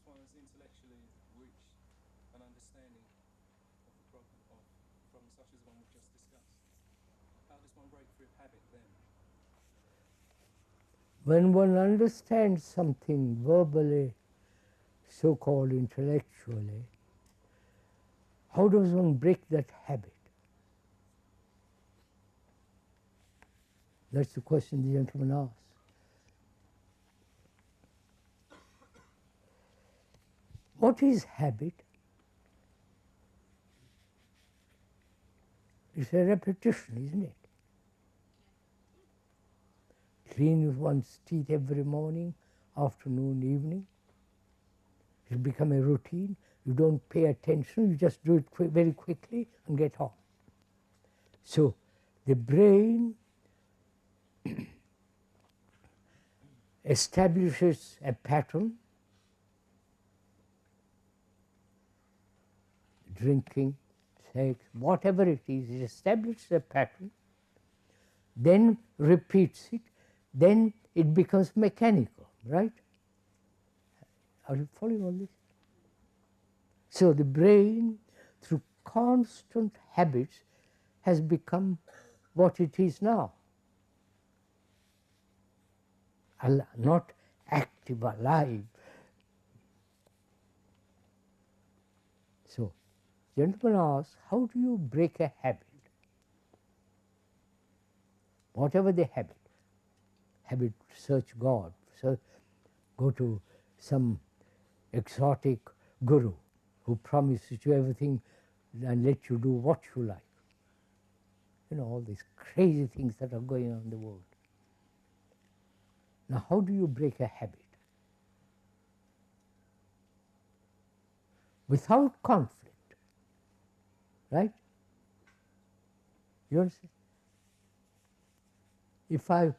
one has intellectually reached an understanding of the problem from such as the one we've just discussed, how does one break free of habit then? When one understands something verbally, so-called intellectually, how does one break that habit? That's the question the gentleman asked. What is habit? It's a repetition, isn't it? Clean one's teeth every morning, afternoon, evening. It'll become a routine. You don't pay attention, you just do it very quickly and get on. So the brain establishes a pattern, drinking, sex, whatever it is, it establishes a pattern, then repeats it, then it becomes mechanical, right? Are you following all this? So the brain, through constant habits, has become what it is now. Not active, alive. So, gentleman asks, how do you break a habit? Whatever the habit to search God, so go to some exotic guru who promises you everything and let you do what you like. You know, all these crazy things that are going on in the world. Now, how do you break a habit? Without conflict, right? You understand? If I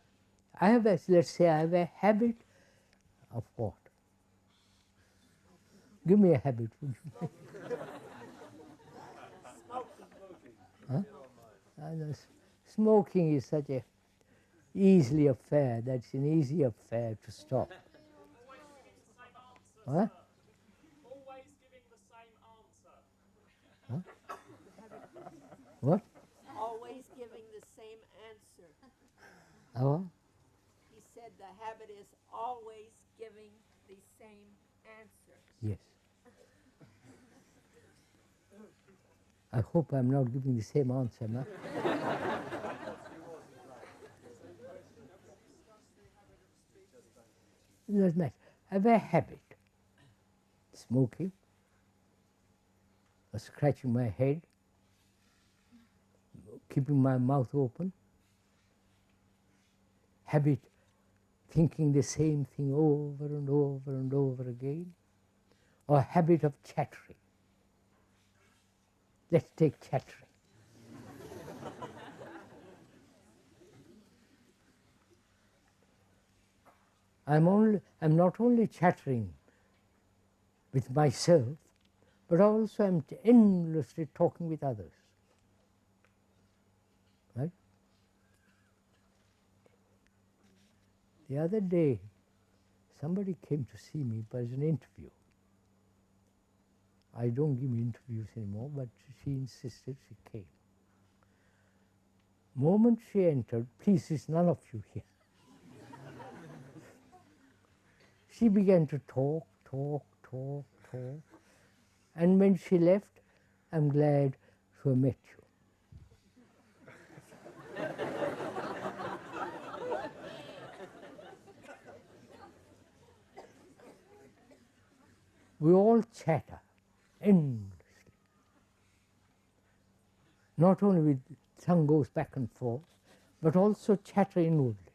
have a, let's say I have a habit of what? Give me a habit, would you? Huh? Smoking is such a easy affair. That's an easy affair to stop. Always giving the same answer. Huh? What? Always giving the same answer. Oh? He said the habit is always giving the same answer. Yes. I hope I'm not giving the same answer now. It doesn't matter. I have a habit. Smoking, or scratching my head, keeping my mouth open. Habit, thinking the same thing over and over and over again. Or habit of chattering. Let's take chattering. I'm not only chattering with myself, but also I'm endlessly talking with others. Right? The other day, somebody came to see me for an interview. I don't give interviews anymore, but she insisted, she came. Moment she entered, please, there's none of you here. She began to talk. And when she left, I'm glad to have met you. We all chatter endlessly. Not only with tongue goes back and forth, but also chatter inwardly.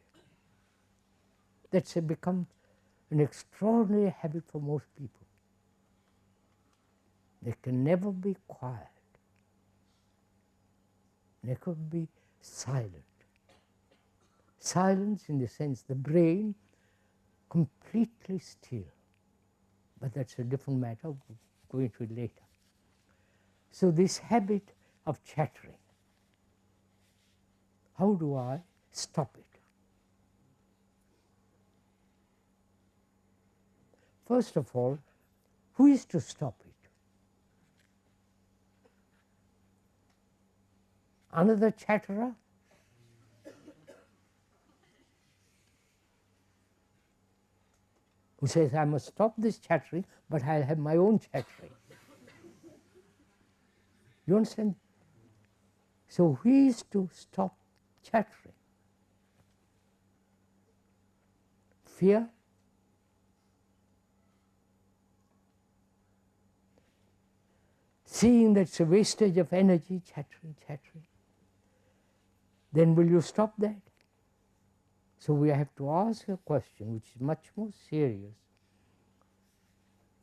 That's become an extraordinary habit for most people. They can never be quiet, never be silent. Silence in the sense the brain completely still. But that's a different matter, we'll go into it later. So this habit of chattering, how do I stop it? First of all, Who is to stop it? Another chatterer? Who says, I must stop this chattering, but I'll have my own chattering. You understand? So who is to stop chattering? Fear? Seeing that it's a wastage of energy, chattering, chattering. Then will you stop that? So we have to ask a question which is much more serious.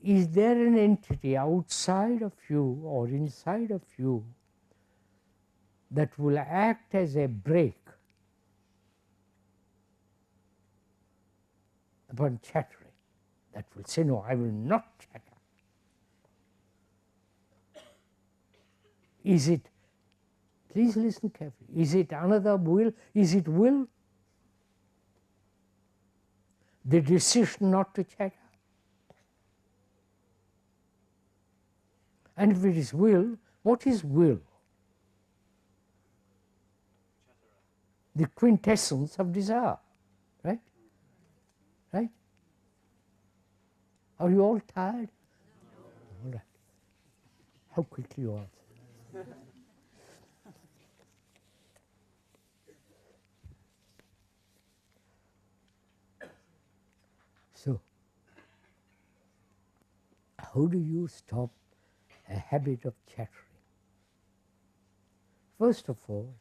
Is there an entity outside of you or inside of you that will act as a brake upon chattering? That will say, no, I will not chatter. Is it, please listen carefully, is it another will? Is it will? The decision not to chatter? And if it is will, what is will? The quintessence of desire, right? Right? Are you all tired? No. All right. How quickly you answer. So, how do you stop a habit of chattering? First of all,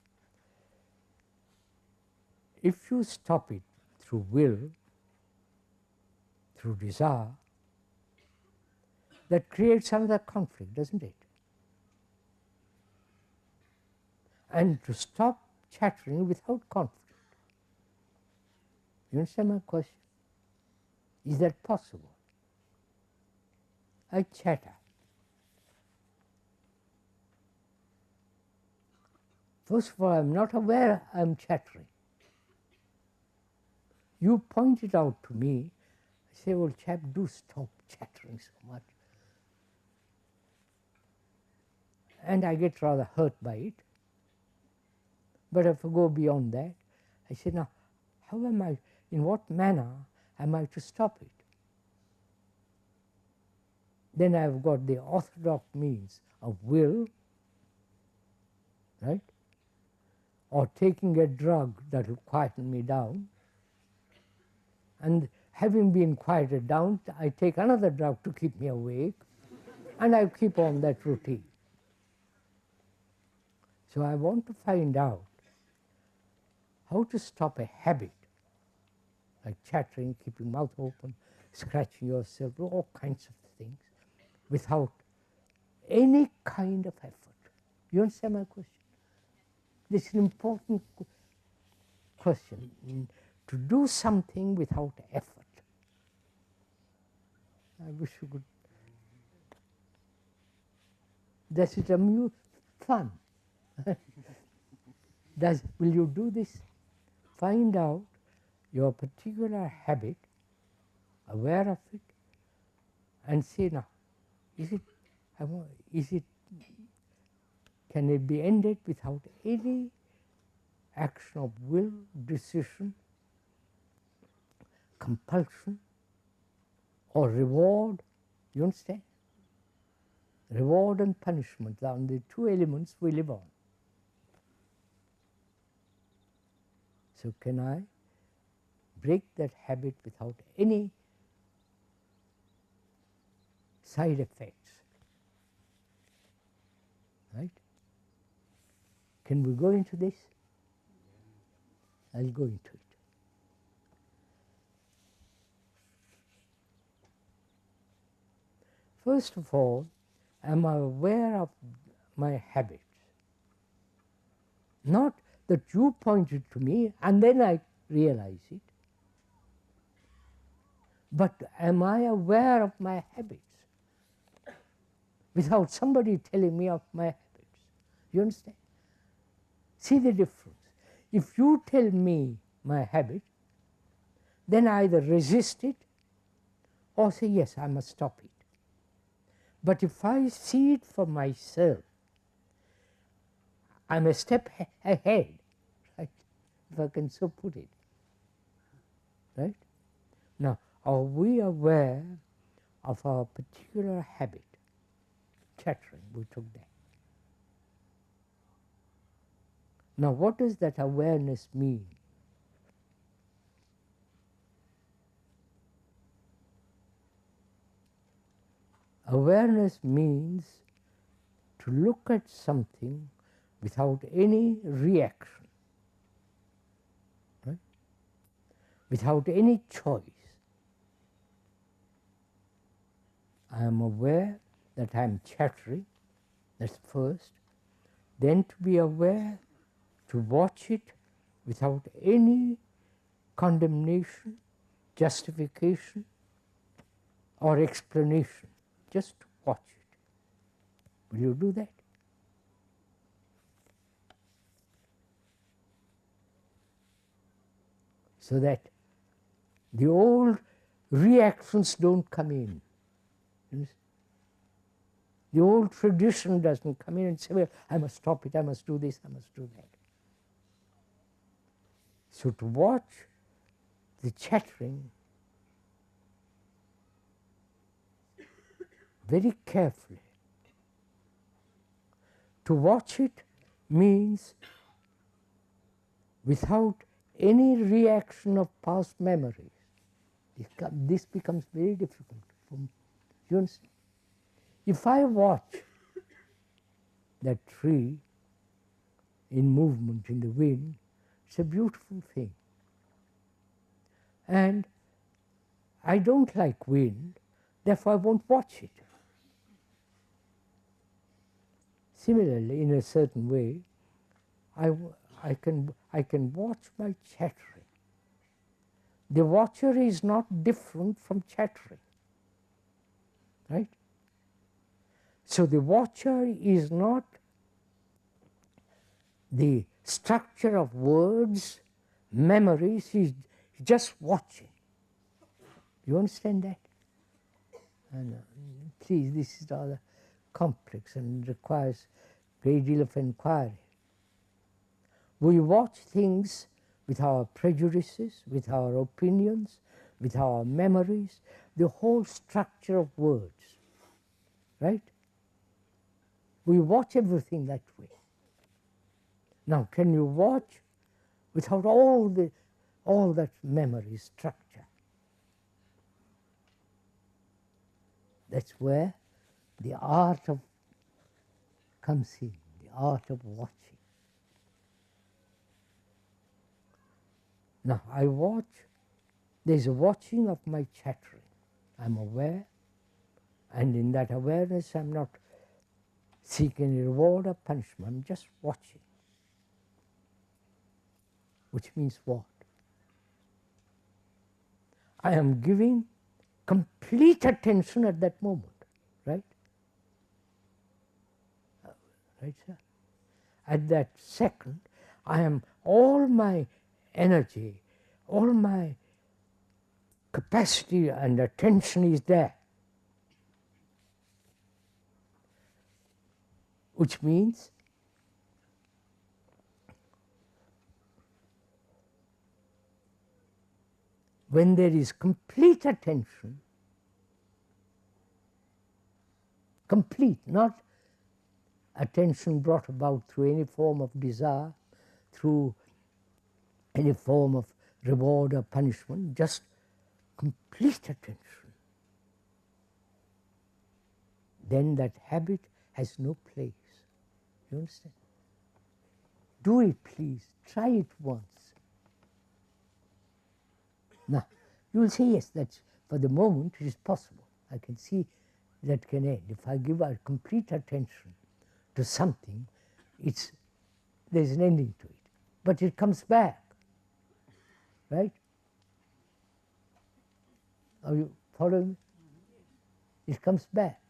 if you stop it through will, through desire, that creates another conflict, doesn't it? And to stop chattering without conflict. You understand my question? Is that possible? I chatter. First of all, I am not aware I am chattering. You point it out to me. I say, well, chap, do stop chattering so much. And I get rather hurt by it. But if I go beyond that, I say, now, how am I, in what manner am I to stop it? Then I've got the orthodox means of will, right? Or taking a drug that will quieten me down. And having been quieted down, I take another drug to keep me awake, and I keep on that routine. So I want to find out how to stop a habit, like chattering, keeping mouth open, scratching yourself, all kinds of things, without any kind of effort. You understand my question? This is an important question, to do something without effort. I wish you could. Does it amuse? Fun. Will you do this? Find out your particular habit, aware of it, and say, now, can it be ended without any action of will, decision, compulsion, or reward? You understand? Reward and punishment are the two elements we live on. So can I break that habit without any side effects? Right? Can we go into this? I'll go into it. First of all, am I aware of my habits? Not that you pointed to me and then I realize it. But am I aware of my habits without somebody telling me of my habits? You understand? See the difference. If you tell me my habit, then I either resist it or say, yes, I must stop it. But if I see it for myself, I'm a step ahead, right? If I can so put it, right? Now, are we aware of our particular habit? Chattering, we took that. Now, what does that awareness mean? Awareness means to look at something without any reaction, right? Without any choice. I am aware that I am chattering, that's first. Then to be aware, to watch it without any condemnation, justification, or explanation. Just to watch it. Will you do that? So that the old reactions don't come in. The old tradition doesn't come in and say, well, I must stop it, I must do this, I must do that. So to watch the chattering very carefully. To watch it means without any reaction of past memories. This becomes very difficult. You understand? If I watch that tree in movement in the wind, it's a beautiful thing. And I don't like wind, therefore I won't watch it. Similarly, in a certain way, I can watch my chattering. The watcher is not different from chattering, right? So the watcher is not the structure of words, memories, he's just watching. You understand that? And please, this is rather complex and requires a great deal of inquiry. We watch things with our prejudices, with our opinions, with our memories, the whole structure of words, right? We watch everything that way. Now, can you watch without all that memory structure? That's where the art of comes in, the art of watching. Now, I watch, there's a watching of my chattering. I'm aware, and in that awareness, I'm not seeking reward or punishment, I'm just watching. Which means what? I am giving complete attention at that moment, right? Right, sir? At that second, I am all my energy, all my capacity and attention is there. Which means when there is complete attention, complete, not attention brought about through any form of desire, through any form of reward or punishment, just complete attention, then that habit has no place. You understand? Do it, please. Try it once. Now, you will say, yes, that's for the moment it is possible. I can see that can end. If I give our complete attention to something, there's an ending to it. But it comes back, right? Are you following me? It comes back.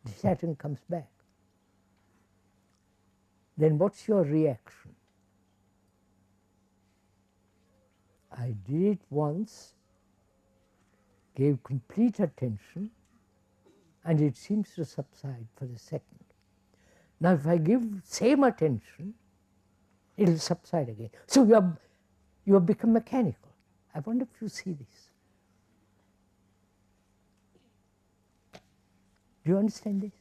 The Saturn comes back. Then what's your reaction? I did it once, gave complete attention, and it seems to subside for a second. Now if I give same attention, it will subside again. So you have become mechanical. I wonder if you see this. Do you understand this?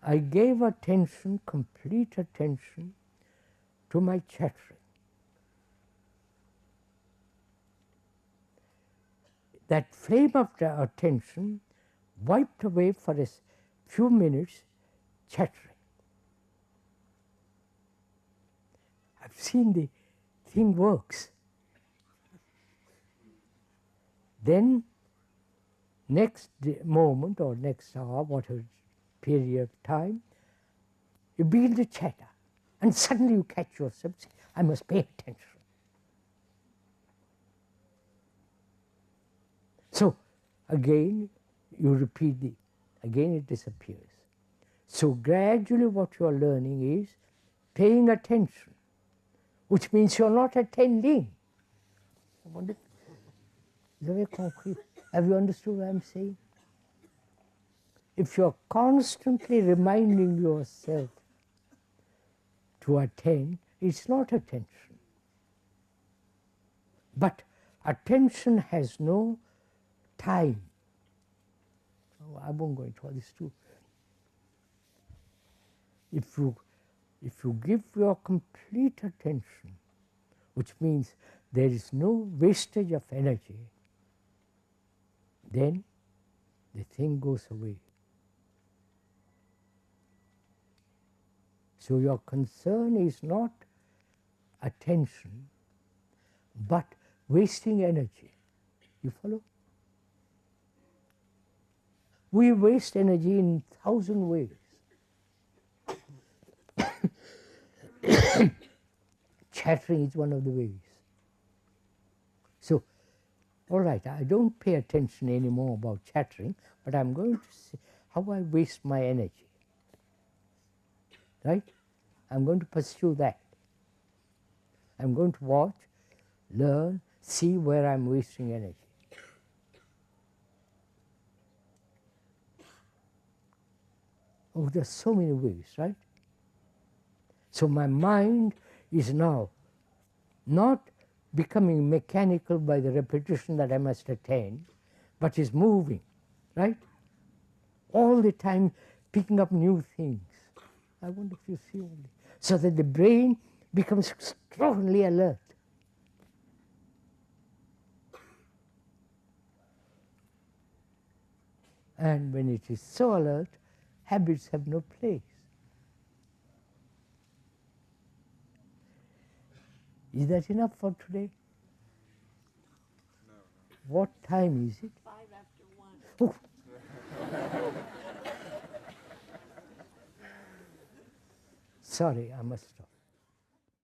I gave attention, complete attention, to my chattering. That flame of the attention wiped away for a few minutes chattering. I've seen the thing works. Then next moment or next hour, whatever period of time, you begin to chatter, and suddenly you catch yourself saying, I must pay attention. So again you repeat again it disappears. So gradually what you are learning is paying attention, which means you are not attending. I wonder, is that very concrete? Have you understood what I am saying? If you are constantly reminding yourself to attend, it's not attention. But attention has no time. Oh, I won't go into all this too. If you give your complete attention, which means there is no wastage of energy, then the thing goes away. So your concern is not attention, but wasting energy. You follow? We waste energy in 1,000 ways. Chattering is one of the ways. So, all right, I don't pay attention anymore about chattering, but I'm going to see how I waste my energy. Right? I'm going to pursue that. I'm going to watch, learn, see where I'm wasting energy. Oh, there's so many ways, right? So my mind is now not becoming mechanical by the repetition that I must attain, but is moving, right? All the time picking up new things. I wonder if you see all this. So that the brain becomes extraordinarily alert. And when it is so alert, habits have no place. Is that enough for today? No. What time is it? 1:05. Oh. Sorry, I must stop.